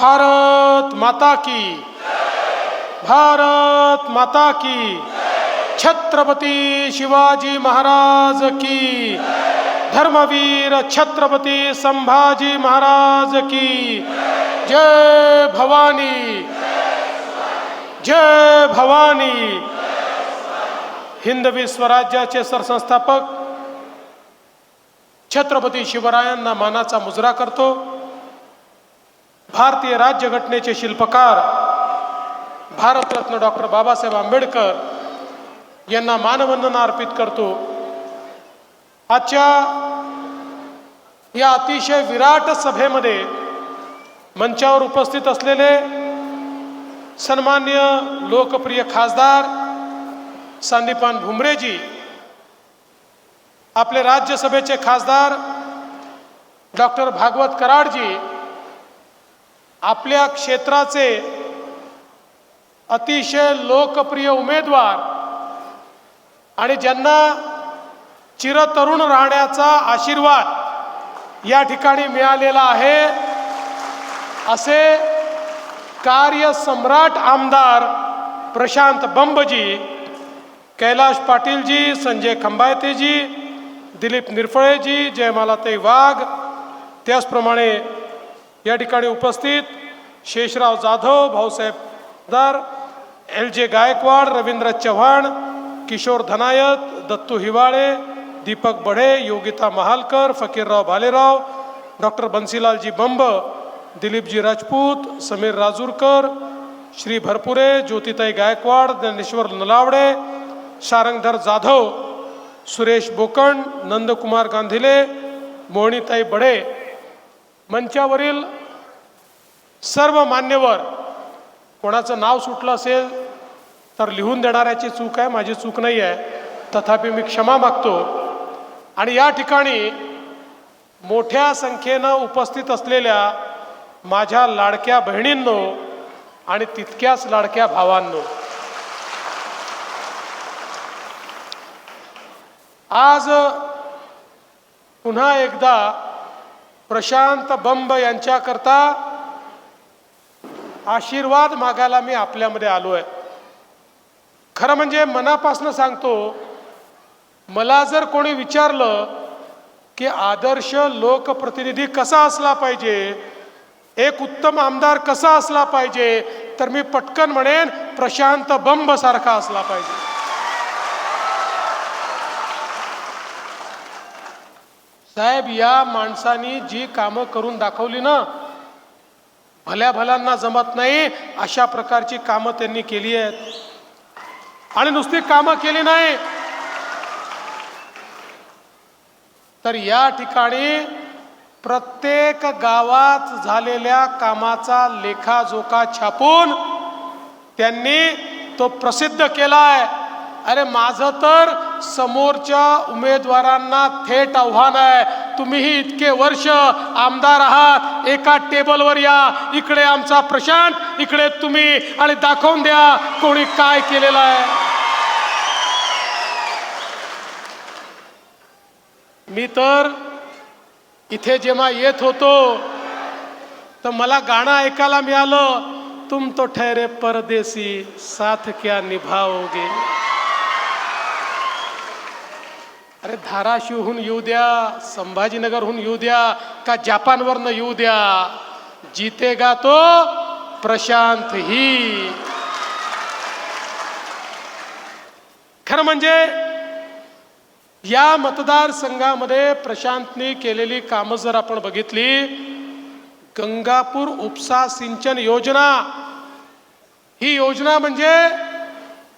भारत माता की, भारत माता की, छत्रपती शिवाजी महाराज की, धर्मवीर छत्रपती संभाजी महाराज की, जय भवानी, जय भवानी। हिंदवी स्वराज्याचे सरसंस्थापक छत्रपती शिवरायांना मानाचा मुजरा करतो। भारतीय राज्यघटनेचे शिल्पकार भारतरत्न डॉक्टर बाबासाहेब आंबेडकर यांना मानवंदना अर्पित करतो। आजच्या या अतिशय विराट सभेमध्ये मंचावर उपस्थित असलेले सन्मान्य लोकप्रिय खासदार संदीपान भुमरेजी, आपले राज्यसभेचे खासदार डॉक्टर भागवत कराडजी, आपल्या क्षेत्राचे अतिशय लोकप्रिय उमेदवार आणि ज्यांना चिरतरुण राहण्याचा आशीर्वाद या ठिकाणी मिळालेला आहे, असे कार्यसम्राट आमदार प्रशांत बंबजी, कैलाश पाटीलजी, संजय खंबायतेजी, दिलीप निरफळेजी, जयमालाताई वाघ, त्याचप्रमाणे या ठिकाणी उपस्थित शेषराव जाधव, भाऊसाहेब दार, LJ गायकवाड, रवींद्र चव्हाण, किशोर धनायत, दत्तू हिवाळे, दीपक बढे, योगिता महालकर, फकीरराव भालेराव, डॉक्टर बन्सीलालजी बंब, दिलीपजी राजपूत, समीर राजूरकर, श्री भरपुरे, ज्योतिताई गायकवाड, ज्ञानेश्वर नलावडे, शारंगधर जाधव, सुरेश बोकण, नंदकुमार गांधीले, मोहनीताई बढे, मंचावरील सर्व मान्यवर, कोणाचं नाव सुटलं असेल तर लिहून देणाऱ्याची चूक आहे, माझी चूक नाही आहे, तथापि मी क्षमा मागतो। आणि या ठिकाणी मोठ्या संख्येनं उपस्थित असलेल्या माझ्या लाडक्या बहिणींनो आणि तितक्याच लाडक्या भावांनो, आज पुन्हा एकदा प्रशांत बंब यांच्याकरता आशीर्वाद मागायला मी आपल्यामध्ये आलो आहे। खरं म्हणजे मनापासून सांगतो, मला जर कोणी विचारलं की आदर्श लोकप्रतिनिधी कसा असला पाहिजे, एक उत्तम आमदार कसा असला पाहिजे, तर मी पटकन म्हणेन प्रशांत बंब सारखा असला पाहिजे। साहेब, या माणसानी जी कामं करून दाखवली ना, भल्या भल्यांना जमत नाही अशा प्रकारची कामं त्यांनी केली आहेत। आणि नुसती कामं केली नाही तर या ठिकाणी प्रत्येक गावात झालेल्या कामाचा लेखाजोखा छापून त्यांनी तो प्रसिद्ध केलाय। अरे, माझं तर समोरच्या उमेदवारांना थेट आव्हान आहे, तुम्हीही इतके वर्ष आमदार आहात, एका टेबलवर या, इकडे आमचा प्रशांत, इकडे तुम्ही, आणि दाखवून द्या कोणी काय केलेलं आहे। मी तर इथे जेव्हा येत होतो तर मला गाणं ऐकायला मिळालं, तुम तो ठहरे परदेसी, साथ क्या निभाओगे। अरे, धाराशिवहून येऊ द्या, संभाजीनगरहून येऊ द्या, का जपानवरनं येऊ द्या, जीतेगा तो प्रशांत ही। खरं म्हणजे या मतदारसंघामध्ये प्रशांतनी केलेली कामं जर आपण बघितली, गंगापूर उपसा सिंचन योजना, ही योजना म्हणजे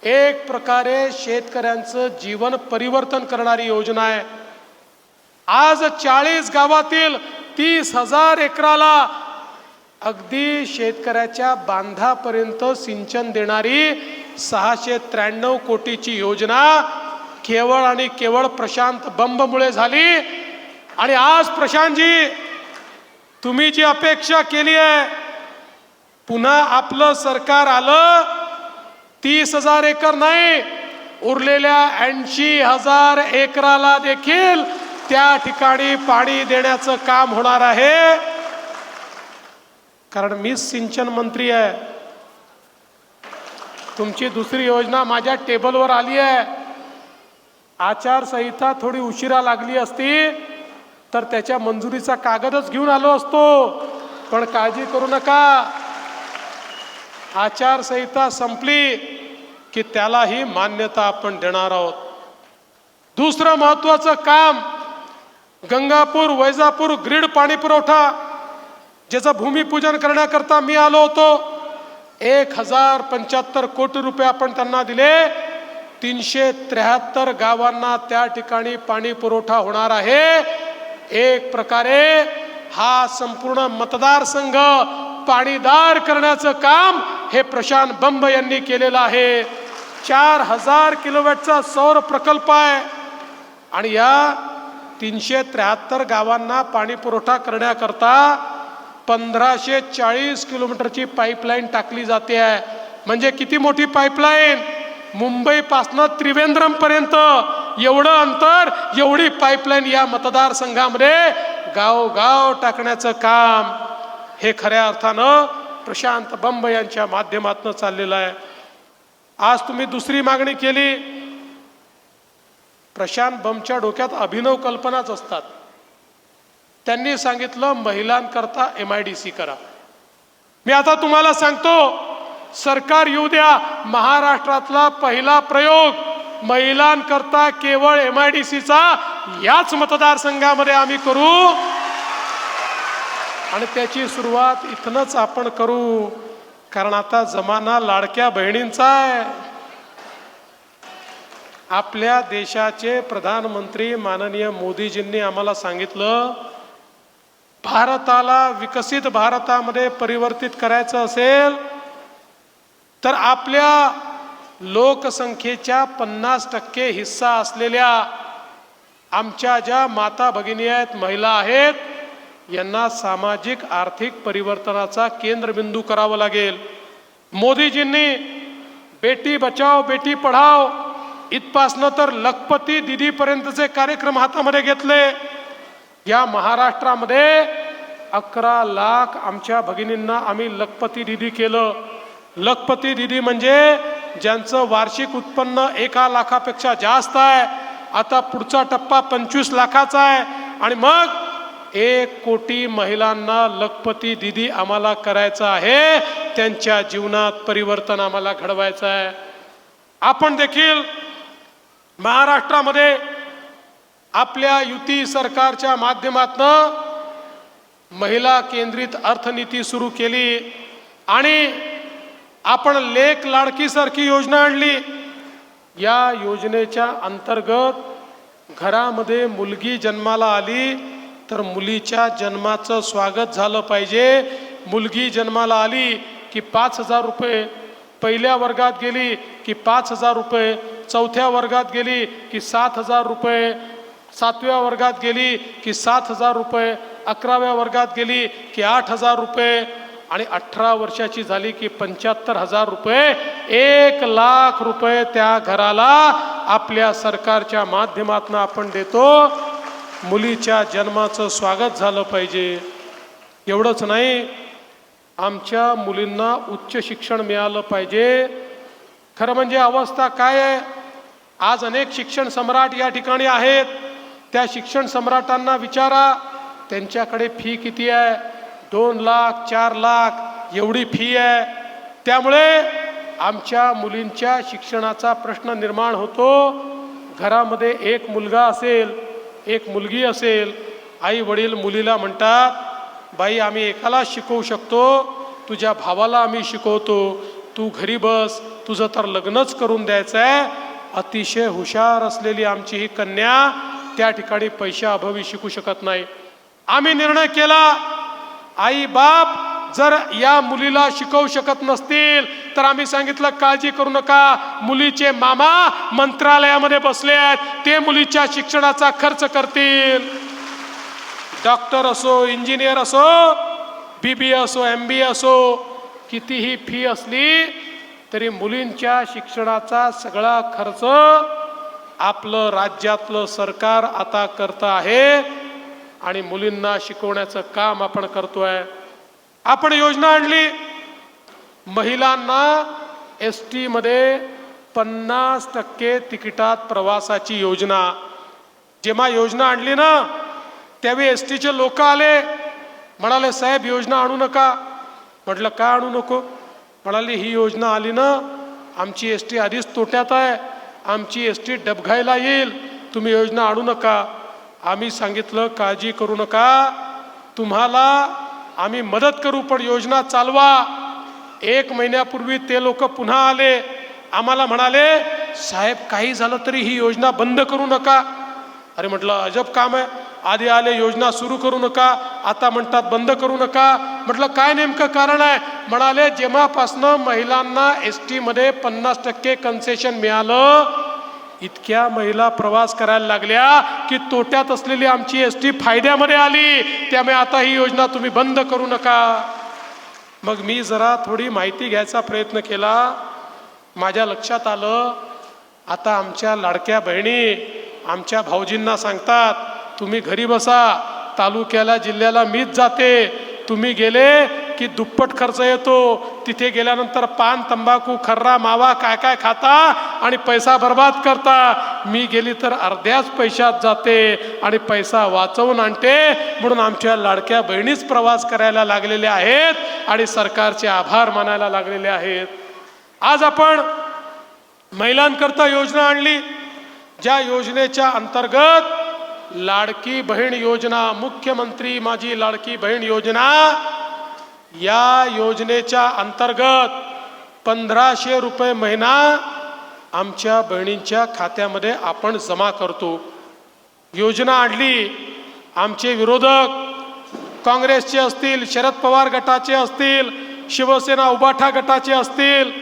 एक प्रकारे शेतकऱ्यांचं जीवन परिवर्तन करणारी योजना आहे। आज 40 गावातील 30,000 एकराला अगदी शेतकऱ्याच्या बांधापर्यंत सिंचन देणारी 693 कोटीची योजना केवळ आणि केवळ प्रशांत बंबमुळे झाली। आणि आज प्रशांतजी, तुम्ही जी अपेक्षा केली आहे, पुन्हा आपलं सरकार आलं, 30,000 एकर नाही, उरलेल्या 80,000 एकराला देखील त्या ठिकाणी पाणी देण्याचं काम होणार आहे। कारण मी सिंचन मंत्री आहे. तुमची दुसरी योजना माझ्या टेबलवर आली आहे. आचारसंहिता थोडी उशिरा लागली असती तर त्याच्या मंजुरीचा कागदच घेऊन आलो असतो. पण काळजी करू नका, आचारसंहिता संपली की त्यालाही मान्यता आपण देणार आहोत. दुसरं महत्वाचं काम, गंगापूर वैजापूर ग्रीड पाणी पुरवठा, ज्याचं भूमिपूजन करण्याकरता मी आलो होतो. 1075 कोटी रुपये आपण त्यांना दिले. 373 गावांना त्या ठिकाणी पाणी पुरवठा होणार आहे. एक प्रकारे हा संपूर्ण मतदारसंघ पाणीदार करण्याचं काम हे प्रशांत बंब यांनी केलेलं आहे. 4000 किलोवॅटचा सौर प्रकल्प आहे आणि या 373 गावांना पाणी पुरवठा करण्याकरता 1540 किलोमीटरची पाईपलाईन टाकली जाते आहे. म्हणजे किती मोठी पाईपलाईन, मुंबई पासून त्रिवेंद्रम पर्यंत एवढं अंतर, एवढी पाईपलाईन या मतदारसंघामध्ये गावोगाव टाकण्याचं काम हे खऱ्या अर्थानं प्रशांत बंब यांच्या माध्यमातून चाललेलं आहे. आज तुम्ही दुसरी मागणी केली. प्रशांत बंबच्या डोक्यात अभिनव कल्पनाच असतात. त्यांनी सांगितलं महिलांकरता MIDC करा. मी आता तुम्हाला सांगतो, सरकार येऊ द्या, महाराष्ट्रातला पहिला प्रयोग महिलांकरता केवळ MIDCचा याच मतदारसंघामध्ये आम्ही करू आणि त्याची सुरुवात इथनच आपण करू. कारण आता जमाना लाडक्या बहिणींचा आहे. आपल्या देशाचे प्रधानमंत्री माननीय मोदीजींनी आम्हाला सांगितलं, भारताला विकसित भारतामध्ये परिवर्तित करायचं असेल तर आपल्या लोकसंख्येच्या 50% हिस्सा असलेल्या आमच्या ज्या माता भगिनी आहेत, महिला आहेत, यांना सामाजिक आर्थिक परिवर्तनाचा केंद्रबिंदू करावं लागेल. मोदीजींनी बेटी बचाओ बेटी पढाओ इथपासनं तर लखपती दीदीपर्यंतचे कार्यक्रम हातामध्ये घेतले. या महाराष्ट्रामध्ये 11 लाख आमच्या भगिनींना आम्ही लखपती दीदी केलं. लखपती दीदी म्हणजे ज्यांचं वार्षिक उत्पन्न 1 लाखापेक्षा जास्त आहे. आता पुढचा टप्पा 25 लाखाचा आहे आणि मग 1 कोटी महिलांना लखपती दीदी आम्हाला करायचं आहे. त्यांच्या जीवनात परिवर्तन आम्हाला घडवायचं आहे. आपण देखील महाराष्ट्रामध्ये आपल्या युती सरकारच्या माध्यमातून महिला केंद्रित अर्थनीती सुरू केली आणि आपण लेक लाडकी सारखी योजना आणली. या योजनेच्या अंतर्गत घरामध्ये मुलगी जन्माला आली तर मुलीच्या जन्माचं स्वागत झालं पाहिजे. मुलगी जन्माला आली की 5000 रुपये, पहिल्या वर्गात गेली की 5000 रुपये, चौथ्या वर्गात गेली की 7000 रुपये, 7व्या वर्गात गेली की 7000 रुपये, 11व्या वर्गात गेली की 8000 रुपये आणि 18 वर्षाची झाली की 75,000 रुपये. 1 लाख रुपये त्या घराला आपल्या सरकारच्या माध्यमातून आपण देतो. मुलीच्या जन्माचं स्वागत झालं पाहिजे. एवढंच नाही, आमच्या मुलींना उच्च शिक्षण मिळालं पाहिजे. खरं म्हणजे अवस्था काय आहे, आज अनेक शिक्षण सम्राट या ठिकाणी आहेत. त्या शिक्षण सम्राटांना विचारा त्यांच्याकडे फी किती आहे. 2 लाख 4 लाख एवढी फी आहे. त्यामुळे आमच्या मुलींच्या शिक्षणाचा प्रश्न निर्माण होतो. घरामध्ये एक मुलगा असेल, एक मुलगी असेल, आई वडील मुलीला म्हणतात, बाई आम्ही एकाला शिकवू शकतो, तुझ्या भावाला आम्ही शिकवतो, तू घरी बस, तुझं तर लग्नच करून द्यायचं आहे. अतिशय हुशार असलेली आमची ही कन्या त्या ठिकाणी पैशाअभावी शिकू शकत नाही. आम्ही निर्णय केला, आई बाप जर या मुलीला शिकवू शकत नसतील तर आम्ही सांगितलं काळजी करू नका, मुलीचे मामा मंत्रालयामध्ये बसले आहेत, ते मुलीच्या शिक्षणाचा खर्च करतील. डॉक्टर असो, इंजिनियर असो, BBA असो, MBA असो, कितीही फी असली तरी मुलींच्या शिक्षणाचा सगळा खर्च आपलं राज्यातलं सरकार आता करतं आहे आणि मुलींना शिकवण्याचं काम आपण करतोय. आपण योजना आणली महिलांना एसटी मध्ये 50% तिकिटात प्रवासाची योजना। जेव्हा योजना आणली ना त्यावेळी एसटीचे लोक आले, म्हणाले साहेब योजना आणू नका। म्हटलं का आणू नको? म्हणाले ही योजना आली ना आमची एसटी आधीच तोट्यात आहे, आमची एसटी डबघाईला येईल, तुम्ही योजना आणू नका। आम्ही सांगितलं काळजी करू नका, तुम्हाला आम्ही मदत करू, पण योजना चालवा। 1 महिन्यापूर्वी ते लोक पुन्हा आले, आम्हाला म्हणाले साहेब काही झालं तरी ही योजना बंद करू नका। अरे म्हटलं अजब काम आहे, आधी आले योजना सुरू करू नका, आता म्हणतात बंद करू नका। म्हटलं काय नेमकं कारण आहे? म्हणाले जेव्हापासनं महिलांना एसटी मध्ये 50% कन्सेशन मिळालं, इतक्या महिला प्रवास करायला लागल्या की तोट्यात असलेली आमची एसटी फायद्यामध्ये आली, त्यामुळे आता ही योजना तुम्ही बंद करू नका। मग मी जरा थोडी माहिती घ्यायचा प्रयत्न केला, माझ्या लक्षात आलं आता आमच्या लाडक्या बहिणी आमच्या भाऊजींना सांगतात तुम्ही घरी बसा, तालुक्याला जिल्ह्याला मीच जाते, तुम्ही गेले की दुप्पट खर्च येतो, तिथे गेल्यानंतर पान तंबाखू खर्रा मावा काय काय खाता आणि पैसा बर्बाद करता, मी गेली तर अर्ध्याच पैशात जाते आणि पैसा वाचवून आणते। म्हणून आमच्या लाडक्या बहिणीच प्रवास करायला लागलेल्या आहेत आणि सरकारचे आभार मानायला लागलेले आहेत। आज आपण महिलांकरता योजना आणली, ज्या योजनेच्या अंतर्गत लाडकी बहीण योजना, मुख्यमंत्री माझी लाडकी बहीण योजना, या योजनेच्या अंतर्गत 1500 रुपये महिना आमच्या बहिणींच्या खात्यामध्ये आपण जमा करतो। योजना आणली, आमचे विरोधक काँग्रेसचे असतील, शरद पवार गटाचे असतील, शिवसेना उबाठा गटाचे असतील,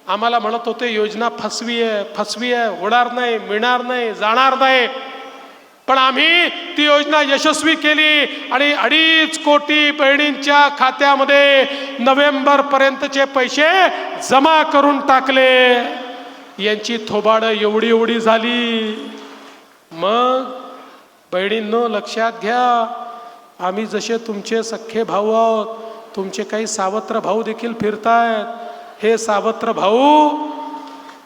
आम्हाला म्हणत होते योजना फसवी आहे, होणार नाही, मिळणार नाही, जाणार नाही। पण आम्ही ती योजना यशस्वी केली आणि 2.5 कोटी बहिणींच्या खात्यामध्ये नोव्हेंबर पर्यंतचे पैसे जमा करून टाकले। यांची थोबाड एवढी एवढी झाली। मग बहिणींनो लक्षात घ्या, आम्ही जसे तुमचे सख्खे भाऊ आहोत, तुमचे काही सावत्र भाऊ देखील फिरतायत। हे सावत्र भाऊ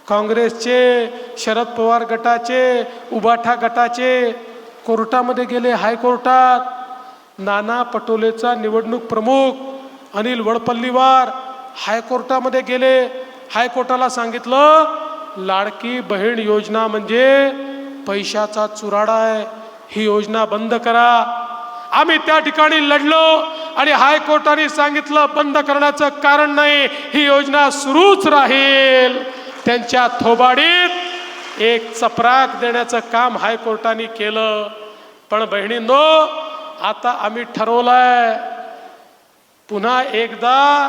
काँग्रेसचे, शरद पवार गटाचे, उबाठा गटाचे कोर्टामध्ये गेले, हायकोर्टात। नाना पटोलेचा निवडणूक प्रमुख अनिल वडपल्लीवार हायकोर्टामध्ये गेले, हायकोर्टाला सांगितलं लाडकी बहीण योजना म्हणजे पैशाचा चुराडा आहे, ही योजना बंद करा। आम्ही त्या ठिकाणी लढलो आणि हायकोर्टाने सांगितलं बंद करण्याचं कारण नाही, ही योजना सुरूच राहील। त्यांच्या थोबाडीत एक चपराक देण्याचं काम हायकोर्टाने केलं। पण बहिणींनो आता आम्ही ठरवलंय, पुन्हा एकदा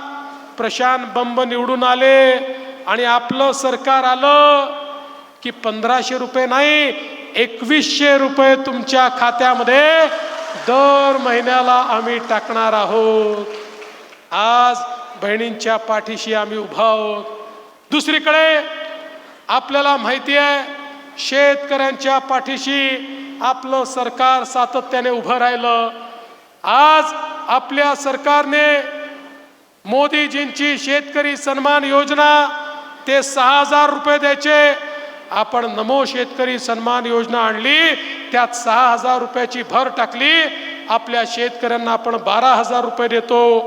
प्रशांत बंब निवडून आले आणि आपलं सरकार आलं की 1500 रुपये नाही 2100 रुपये तुमच्या खात्यामध्ये दर महिन्याला आम्ही टाकणार आहोत। आज बहिणींच्या पाठीशी आम्ही उभा आहोत। दुसरीकडे आपल्याला माहिती आहे शेतकऱ्यांच्या पाठीशी आपलं सरकार सातत्याने उभं राहिलं। आज आपल्या सरकारने मोदीजींची शेतकरी सन्मान योजना ते 6000 रुपये द्यायचे, आपण नमो शेतकरी सन्मान योजना आणली, त्यात 6000 रुपयाची भर टाकली, आपल्या शेतकऱ्यांना आपण 12000 रुपये देतो।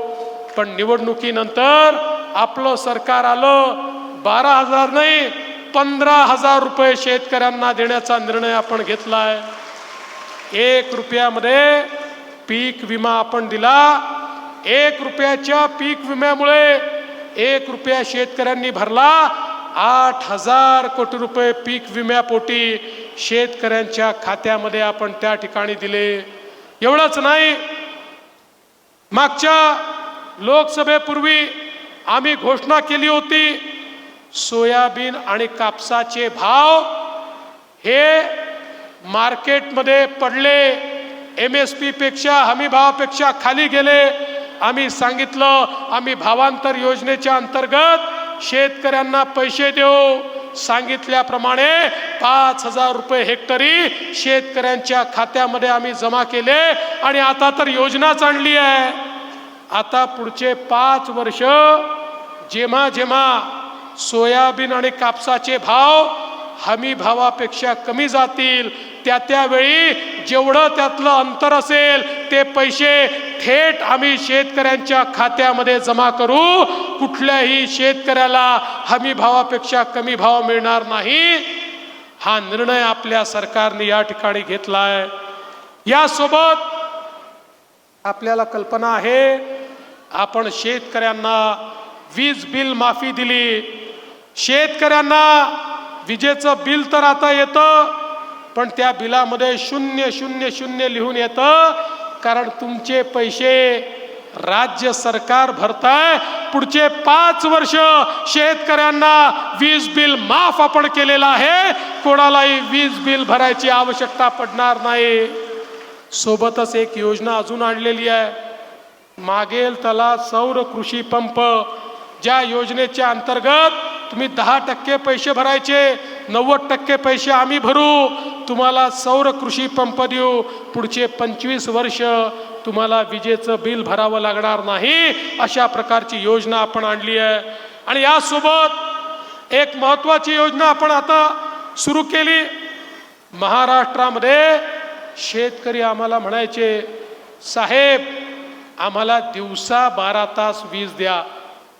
पण निवडणुकीनंतर आपलं सरकार आलं, 12000 नाही 15000 रुपये शेतकऱ्यांना देण्याचा निर्णय आपण घेतलाय। 1 रुपयामध्ये पीक विमा आपण दिला। 1 रुपयाच्या पीक विम्यामुळे 1 रुपया शेतकऱ्यांनी भरला, 8000 कोटी रुपये पीक विम्यापोटी शेतकऱ्यांच्या खात्यामध्ये आपण त्या ठिकाणी दिले। एवढंच नाही, मागच्या लोकसभेपूर्वी आम्ही घोषणा केली होती सोयाबीन आणि कापसाचे भाव हे मार्केटमध्ये पडले, MSP पेक्षा हमी भावापेक्षा खाली गेले। आम्ही सांगितलं आम्ही भावांतर योजनेच्या अंतर्गत शेतकऱ्यांना पैसे देऊ, सांगितल्याप्रमाणे 5000 रुपये हेक्टरी शेतकऱ्यांच्या खात्यामध्ये आम्ही जमा केले आणि आता तर योजनाच आणली आहे। आता पुढचे 5 वर्ष जेव्हा जेव्हा सोयाबीन आणि कापसाचे भाव हमी भावापेक्षा कमी जातील त्यावेळी जेवढं त्यातलं अंतर असेल ते पैसे थेट आम्ही शेतकऱ्यांच्या खात्यामध्ये जमा करू. कुठल्याही शेतकऱ्याला हमी भावापेक्षा कमी भाव मिळणार नाही. हा निर्णय आपल्या सरकारने या ठिकाणी घेतलाय. यासोबत आपल्याला कल्पना आहे, आपण शेतकऱ्यांना वीज बिल माफी दिली. शेतकऱ्यांना विजेचं बिल तर आता येतं, पण त्या बिलामध्ये 000 लिहून येतं, कारण तुमचे पैसे राज्य सरकार भरताय. पुढचे 5 वर्ष शेतकऱ्यांना वीज बिल माफ आपण केलेलं आहे. कोणालाही वीज बिल भरायची आवश्यकता पडणार नाही. सोबतच एक योजना अजून आणलेली आहे, मागेल त्याला सौर कृषी पंप. ज्या योजनेच्या अंतर्गत तुम्ही 10% पैसे भरायचे, 90% पैसे आम्ही भरू, तुम्हाला सौर कृषी पंप देऊ. पुढचे 25 वर्ष तुम्हाला विजेचं बिल भरावं लागणार नाही. अशा प्रकारची योजना आपण आणली आहे. आणि यासोबत एक महत्त्वाची योजना आपण आता सुरू केली. महाराष्ट्रामध्ये शेतकरी आम्हाला म्हणायचे, साहेब आम्हाला दिवसा 12 तास वीज द्या.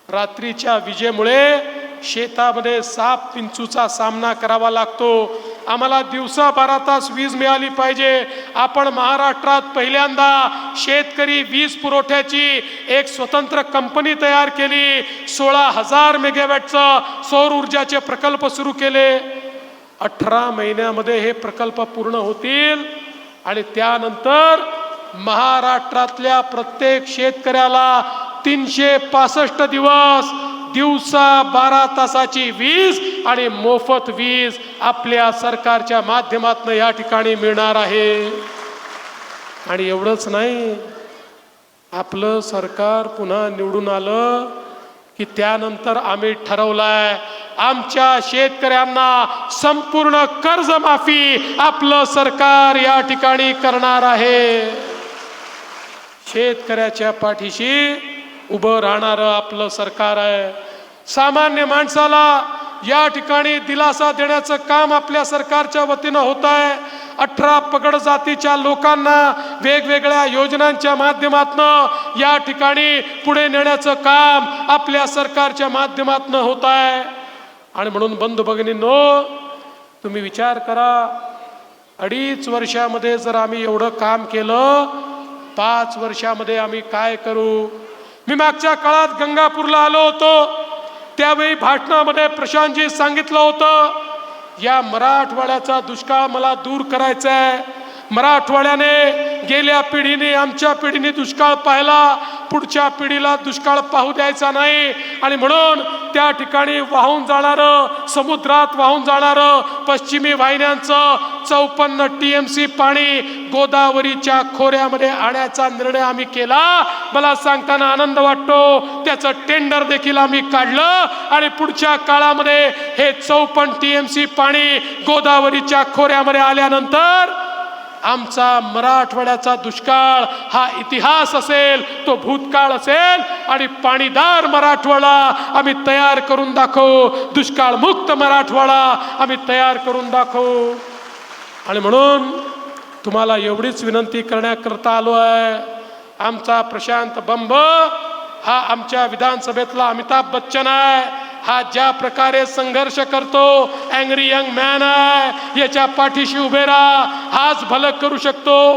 रात्रीच्या विजेमुळे शेतामध्ये साप विंचूचा सामना करावा लागतो. आम्हाला दिवसा 12 तास वीज मिळाली पाहिजे. आपण महाराष्ट्रात पहिल्यांदा शेतकरी वीज पुरवठ्याची एक स्वतंत्र कंपनी तयार केली. 16,000 मेगावॅटचं सौर ऊर्जाचे प्रकल्प सुरू केले. 18 महिन्यामध्ये हे प्रकल्प पूर्ण होतील आणि त्यानंतर महाराष्ट्रातल्या प्रत्येक शेतकऱ्याला 365 दिवस दिवसा 12 तासाची वीज आणि मोफत वीज आपल्या सरकारच्या माध्यमातून या ठिकाणी मिळणार आहे. आणि एवढंच नाही, आपलं सरकार पुन्हा निवडून आलं की त्यानंतर आम्ही ठरवलंय आमच्या शेतकऱ्यांना संपूर्ण कर्जमाफी आपलं सरकार या ठिकाणी करणार आहे. शेतकऱ्याच्या पाठीशी उभं राहणारं आपलं सरकार आहे. सामान्य माणसाला या ठिकाणी दिलासा देण्याचं काम आपल्या सरकारच्या वतीनं होत आहे. 18 पगड जातीच्या लोकांना वेगवेगळ्या योजनांच्या माध्यमातून या ठिकाणी पुढे नेण्याचं काम आपल्या सरकारच्या माध्यमातून होत आहे. आणि म्हणून बंधू भगिनींनो, तुम्ही विचार करा, 2.5 वर्षामध्ये जर आम्ही एवढं काम केलं, 5 वर्षामध्ये आम्ही काय करू. मी मागच्या काळात गंगापूरला आलो होतो. त्यावेळी भाषणामध्ये प्रशांतजी सांगितलं होतं, या मराठवाड्याचा दुष्काळ मला दूर करायचा आहे. मराठवाड्याने गेल्या पिढीने आमच्या पिढीने दुष्काळ पाहिला, पुढच्या पिढीला दुष्काळ पाहू द्यायचा नाही. आणि म्हणून त्या ठिकाणी वाहून जाणारं, समुद्रात वाहून जाणारं पश्चिमी वाहिन्यांचं 54 TMC पाणी गोदावरीच्या खोऱ्यामध्ये आणायचा निर्णय आम्ही केला. मला सांगताना आनंद वाटतो, त्याचं टेंडर देखील आम्ही काढलं आणि पुढच्या काळामध्ये हे 54 TMC पाणी गोदावरीच्या खोऱ्यामध्ये आल्यानंतर आमचा मराठवाड्याचा दुष्काळ हा इतिहास असेल, तो भूतकाळ असेल. आणि पाणीदार मराठवाडा आम्ही तयार करून दाखवू, दुष्काळ मुक्त मराठवाडा आम्ही तयार करून दाखवू. आणि म्हणून तुम्हाला एवढीच विनंती करण्याकरता आलो आहे. आमचा प्रशांत बंब हा आमच्या विधानसभेतला अमिताभ बच्चन आहे. हा ज्या प्रकारे संघर्ष करतो, अँग्री यंग मॅन आहे, याच्या पाठीशी उभे राहा. हाच भलं करू शकतो.